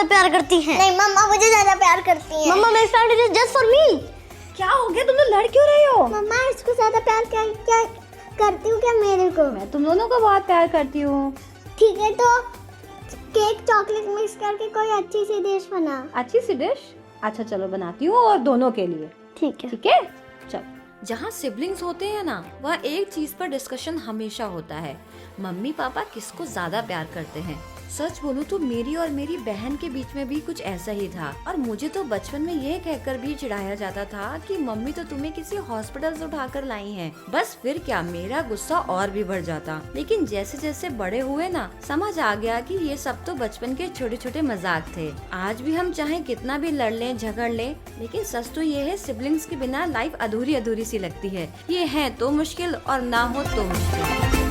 ज्यादा प्यार करती हैं। नहीं, मम्मा मुझे ज्यादा प्यार करती हैं। मम्मा मेरी friend is just for me. क्या हो गया, तुम लोग लड़ क्यों रहे हो? मम्मा इसको ज्यादा प्यार क्या करती हूँ क्या मेरे को? मैं तुम दोनों को बहुत प्यार करती हूँ। ठीक है, तो केक चॉकलेट मिक्स करके कोई अच्छी सी डिश बना। अच्छी सी डिश? अच्छा चलो बनाती हूँ, और दोनों के लिए। ठीक है। ठीक है, चल। जहाँ सिबलिंग्स होते हैं ना, वह एक चीज पर डिस्कशन हमेशा होता है, मम्मी पापा किसको ज्यादा प्यार करते हैं। सच बोलूं तो मेरी और मेरी बहन के बीच में भी कुछ ऐसा ही था, और मुझे तो बचपन में यह कहकर भी चिढ़ाया जाता था कि मम्मी तो तुम्हें किसी हॉस्पिटल से उठाकर लाई हैं। बस फिर क्या, मेरा गुस्सा और भी बढ़ जाता। लेकिन जैसे जैसे बड़े हुए ना, समझ आ गया कि ये सब तो बचपन के छोटे छोटे मजाक थे। आज भी हम चाहे कितना भी लड़ लें झगड़ लें, लेकिन सच तो ये है, सिबलिंग्स के बिना लाइफ अधूरी अधूरी सी लगती है। ये है तो मुश्किल और ना हो तो मुश्किल।